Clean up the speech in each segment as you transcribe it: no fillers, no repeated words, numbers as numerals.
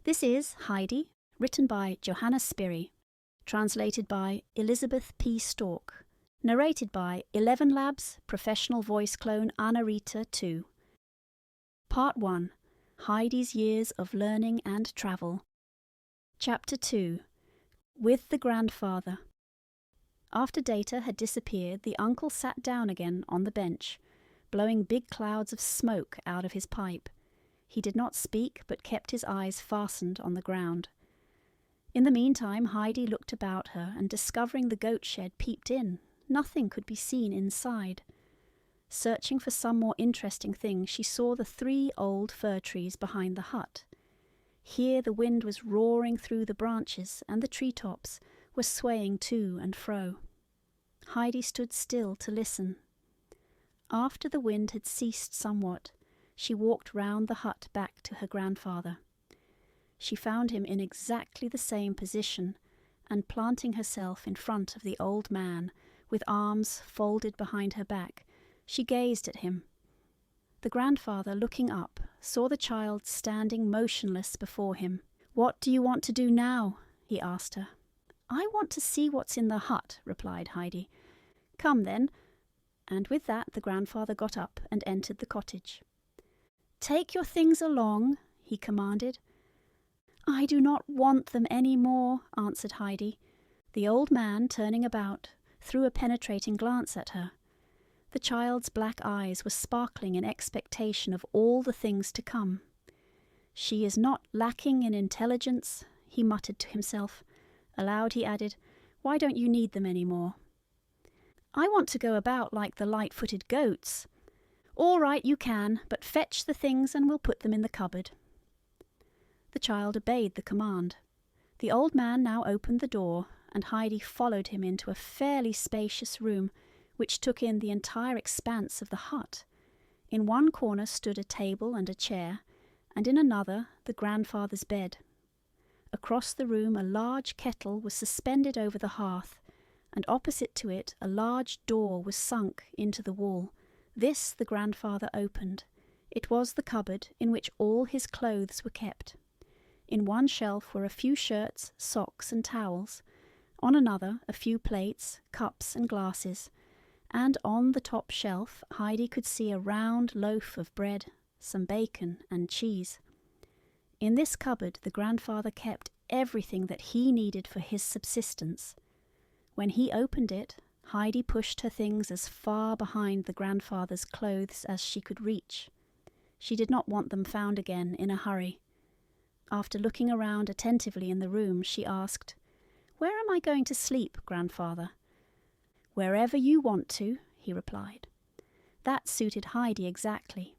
This is Heidi, written by Johanna Spyri, translated by Elizabeth P. Stork, narrated by ElevenLabs Professional Voice Clone Anarita 2. Part 1. Heidi's Years of Learning and Travel. Chapter 2. With the Grandfather. After Data had disappeared, the uncle sat down again on the bench, blowing big clouds of smoke out of his pipe. He did not speak, but kept his eyes fastened on the ground. In the meantime, Heidi looked about her, and discovering the goat shed, peeped in. Nothing could be seen inside. Searching for some more interesting thing, she saw the 3 old fir trees behind the hut. Here the wind was roaring through the branches, and the treetops were swaying to and fro. Heidi stood still to listen. After the wind had ceased somewhat, she walked round the hut back to her grandfather. She found him in exactly the same position, and planting herself in front of the old man, with arms folded behind her back, she gazed at him. The grandfather, looking up, saw the child standing motionless before him. "What do you want to do now?" he asked her. "I want to see what's in the hut," replied Heidi. "Come then." And with that the grandfather got up and entered the cottage. "Take your things along," he commanded. "I do not want them any more," answered Heidi. The old man, turning about, threw a penetrating glance at her. The child's black eyes were sparkling in expectation of all the things to come. "She is not lacking in intelligence," he muttered to himself. Aloud he added, "Why don't you need them any more?" "I want to go about like the light-footed goats." "All right, you can, but fetch the things and we'll put them in the cupboard." The child obeyed the command. The old man now opened the door, and Heidi followed him into a fairly spacious room, which took in the entire expanse of the hut. In one corner stood a table and a chair, and in another the grandfather's bed. Across the room a large kettle was suspended over the hearth, and opposite to it a large door was sunk into the wall. This the grandfather opened. It was the cupboard in which all his clothes were kept. In one shelf were a few shirts, socks, and towels. On another, a few plates, cups, and glasses. And on the top shelf, Heidi could see a round loaf of bread, some bacon, and cheese. In this cupboard, the grandfather kept everything that he needed for his subsistence. When he opened it, Heidi pushed her things as far behind the grandfather's clothes as she could reach. She did not want them found again in a hurry. After looking around attentively in the room, she asked, "Where am I going to sleep, grandfather?" "Wherever you want to," he replied. That suited Heidi exactly.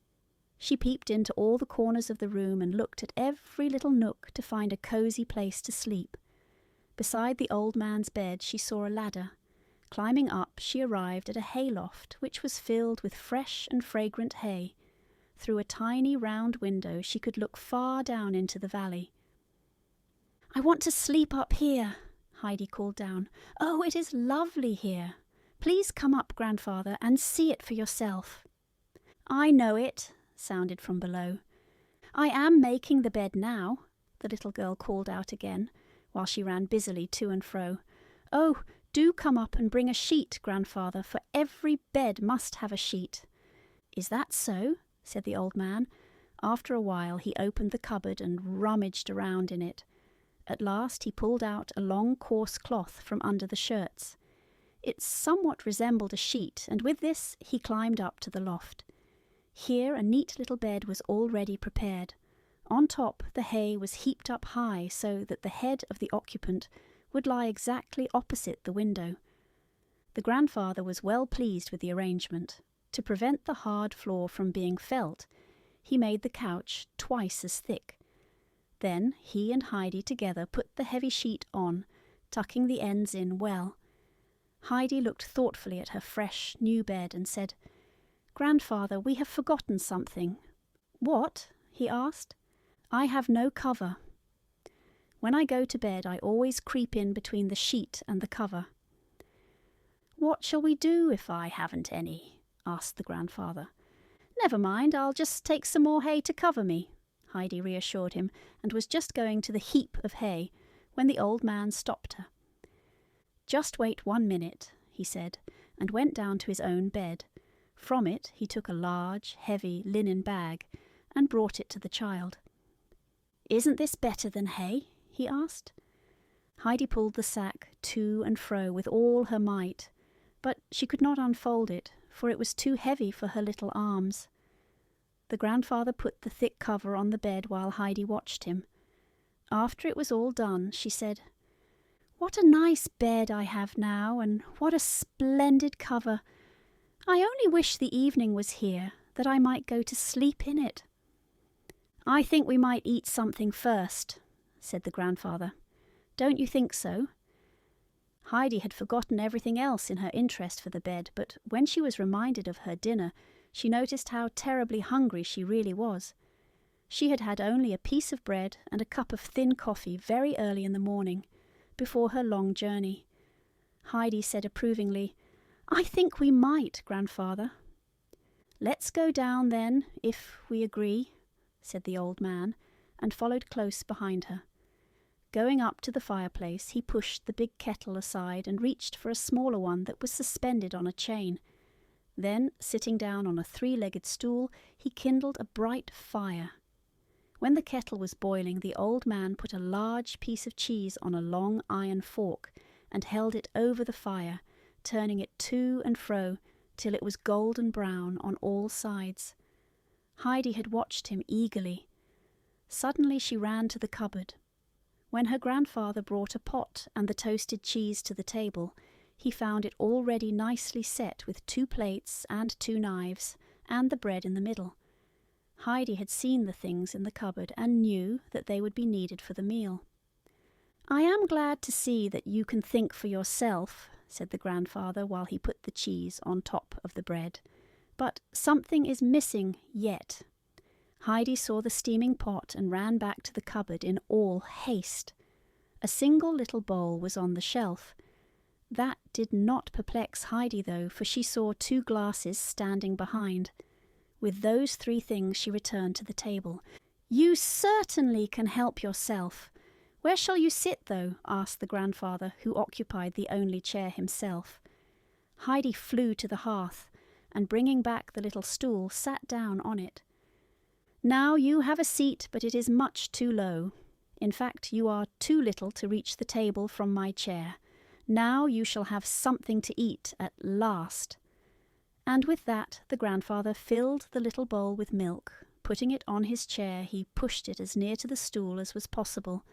She peeped into all the corners of the room and looked at every little nook to find a cosy place to sleep. Beside the old man's bed she saw a ladder. Climbing up, she arrived at a hayloft, which was filled with fresh and fragrant hay. Through a tiny round window she could look far down into the valley. "I want to sleep up here," Heidi called down. "Oh, it is lovely here. Please come up, grandfather, and see it for yourself." "I know it," sounded from below. "I am making the bed now," the little girl called out again, while she ran busily to and fro. "Oh, do come up and bring a sheet, grandfather, for every bed must have a sheet." "Is that so?" said the old man. After a while he opened the cupboard and rummaged around in it. At last he pulled out a long coarse cloth from under the shirts. It somewhat resembled a sheet, and with this he climbed up to the loft. Here a neat little bed was already prepared. On top the hay was heaped up high so that the head of the occupant would lie exactly opposite the window. The grandfather was well pleased with the arrangement. To prevent the hard floor from being felt, he made the couch twice as thick. Then he and Heidi together put the heavy sheet on, tucking the ends in well. Heidi looked thoughtfully at her fresh, new bed and said, "Grandfather, we have forgotten something." "What?" he asked. "I have no cover. When I go to bed, I always creep in between the sheet and the cover." "What shall we do if I haven't any?" asked the grandfather. "Never mind, I'll just take some more hay to cover me," Heidi reassured him, and was just going to the heap of hay when the old man stopped her. "Just wait 1 minute," he said, and went down to his own bed. From it he took a large, heavy linen bag and brought it to the child. "Isn't this better than hay?" he asked. Heidi pulled the sack to and fro with all her might, but she could not unfold it, for it was too heavy for her little arms. The grandfather put the thick cover on the bed while Heidi watched him. After it was all done, she said, "What a nice bed I have now, and what a splendid cover! I only wish the evening was here, that I might go to sleep in it." "I think we might eat something first," said the grandfather. "Don't you think so?" Heidi had forgotten everything else in her interest for the bed, but when she was reminded of her dinner, she noticed how terribly hungry she really was. She had had only a piece of bread and a cup of thin coffee very early in the morning, before her long journey. Heidi said approvingly, "I think we might, grandfather." "Let's go down then, if we agree," said the old man, and followed close behind her. Going up to the fireplace, he pushed the big kettle aside and reached for a smaller one that was suspended on a chain. Then, sitting down on a 3-legged stool, he kindled a bright fire. When the kettle was boiling, the old man put a large piece of cheese on a long iron fork and held it over the fire, turning it to and fro till it was golden brown on all sides. Heidi had watched him eagerly. Suddenly she ran to the cupboard. When her grandfather brought a pot and the toasted cheese to the table, he found it already nicely set with 2 plates and 2 knives, and the bread in the middle. Heidi had seen the things in the cupboard and knew that they would be needed for the meal. "I am glad to see that you can think for yourself," said the grandfather while he put the cheese on top of the bread. "But something is missing yet." Heidi saw the steaming pot and ran back to the cupboard in all haste. A single little bowl was on the shelf. That did not perplex Heidi, though, for she saw 2 glasses standing behind. With those 3 things she returned to the table. "You certainly can help yourself. Where shall you sit, though?" asked the grandfather, who occupied the only chair himself. Heidi flew to the hearth, and bringing back the little stool, sat down on it. "Now you have a seat, but it is much too low. In fact, you are too little to reach the table from my chair. Now you shall have something to eat at last." And with that, the grandfather filled the little bowl with milk. Putting it on his chair, he pushed it as near to the stool as was possible,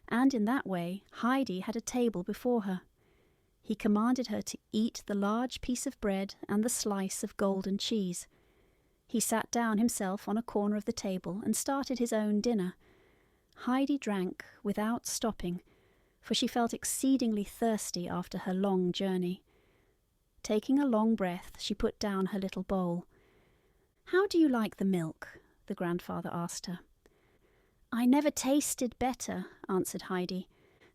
and in that way Heidi had a table before her. He commanded her to eat the large piece of bread and the slice of golden cheese. He sat down himself on a corner of the table and started his own dinner. Heidi drank without stopping, for she felt exceedingly thirsty after her long journey. Taking a long breath, she put down her little bowl. "How do you like the milk?" the grandfather asked her. "I never tasted better," answered Heidi.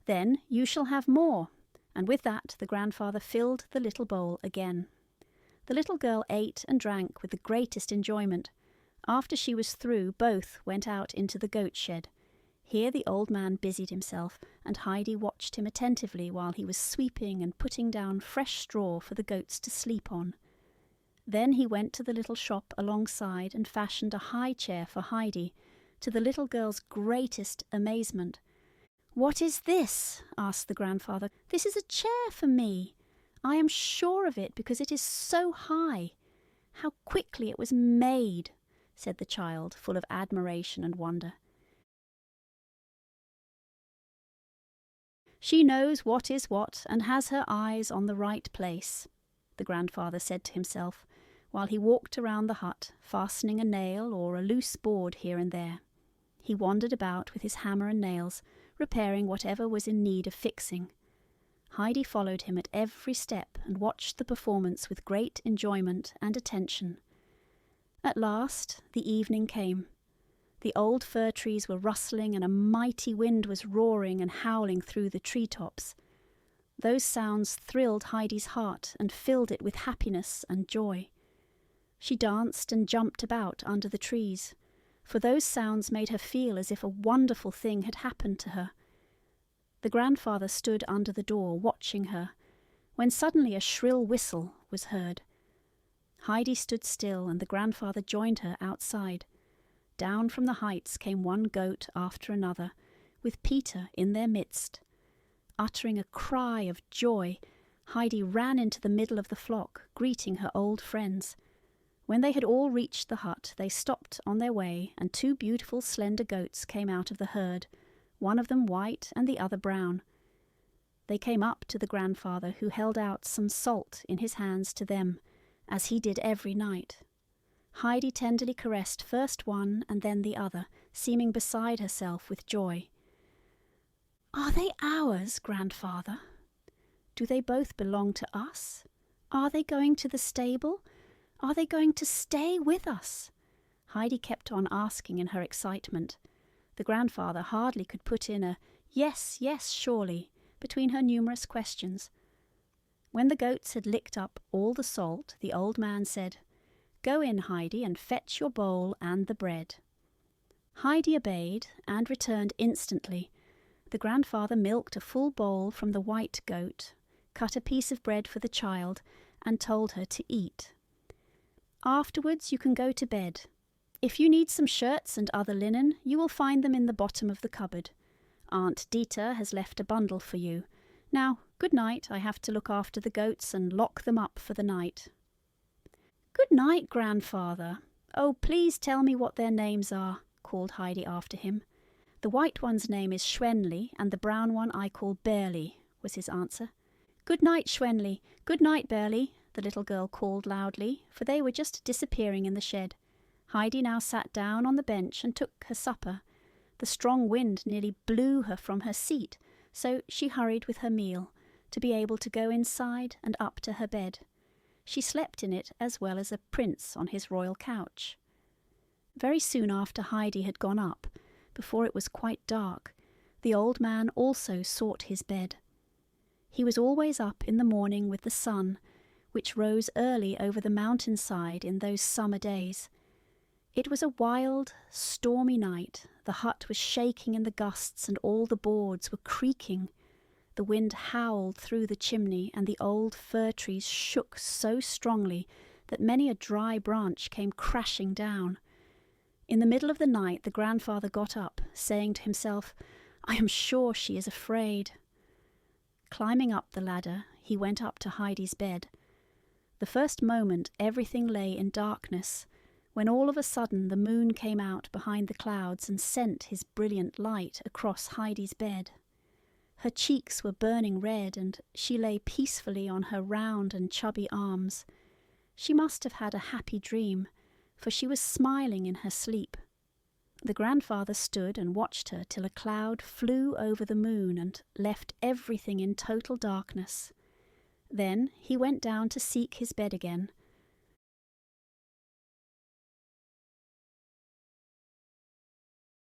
"Then you shall have more." And with that, the grandfather filled the little bowl again. The little girl ate and drank with the greatest enjoyment. After she was through, both went out into the goat shed. Here the old man busied himself, and Heidi watched him attentively while he was sweeping and putting down fresh straw for the goats to sleep on. Then he went to the little shop alongside and fashioned a high chair for Heidi, to the little girl's greatest amazement. "What is this?" asked the grandfather. "This is a chair for me. I am sure of it because it is so high. How quickly it was made," said the child, full of admiration and wonder. "She knows what is what and has her eyes on the right place," the grandfather said to himself, while he walked around the hut, fastening a nail or a loose board here and there. He wandered about with his hammer and nails, repairing whatever was in need of fixing. Heidi followed him at every step and watched the performance with great enjoyment and attention. At last the evening came. The old fir trees were rustling and a mighty wind was roaring and howling through the treetops. Those sounds thrilled Heidi's heart and filled it with happiness and joy. She danced and jumped about under the trees. for those sounds made her feel as if a wonderful thing had happened to her. The grandfather stood under the door watching her, when suddenly a shrill whistle was heard. Heidi stood still, and the grandfather joined her outside. Down from the heights came one goat after another, with Peter in their midst. Uttering a cry of joy, Heidi ran into the middle of the flock, greeting her old friends. When they had all reached the hut, they stopped on their way, and two beautiful slender goats came out of the herd, one of them white and the other brown. They came up to the grandfather, who held out some salt in his hands to them, as he did every night. Heidi tenderly caressed first one and then the other, seeming beside herself with joy. "Are they ours, grandfather? Do they both belong to us? Are they going to the stable? Are they going to stay with us?" Heidi kept on asking in her excitement. The grandfather hardly could put in a "yes, yes, surely" between her numerous questions. When the goats had licked up all the salt, the old man said, "Go in, Heidi, and fetch your bowl and the bread." Heidi obeyed and returned instantly. The grandfather milked a full bowl from the white goat, cut a piece of bread for the child, and told her to eat. "Afterwards you can go to bed. If you need some shirts and other linen, you will find them in the bottom of the cupboard. Aunt Dita has left a bundle for you. Now, good night. I have to look after the goats and lock them up for the night." "Good night, grandfather. Oh, please tell me what their names are," called Heidi after him. "The white one's name is Schwenli, and the brown one I call Berli," was his answer. "Good night, Schwenli. Good night, Berli," the little girl called loudly, for they were just disappearing in the shed. Heidi now sat down on the bench and took her supper. The strong wind nearly blew her from her seat, so she hurried with her meal, to be able to go inside and up to her bed. She slept in it as well as a prince on his royal couch. Very soon after Heidi had gone up, before it was quite dark, the old man also sought his bed. He was always up in the morning with the sun, which rose early over the mountainside in those summer days. It was a wild, stormy night. The hut was shaking in the gusts, and all the boards were creaking. The wind howled through the chimney, and the old fir trees shook so strongly that many a dry branch came crashing down. In the middle of the night the grandfather got up, saying to himself, "I am sure she is afraid." Climbing up the ladder, he went up to Heidi's bed. The first moment everything lay in darkness, when all of a sudden the moon came out behind the clouds and sent his brilliant light across Heidi's bed. Her cheeks were burning red, and she lay peacefully on her round and chubby arms. She must have had a happy dream, for she was smiling in her sleep. The grandfather stood and watched her till a cloud flew over the moon and left everything in total darkness. Then he went down to seek his bed again,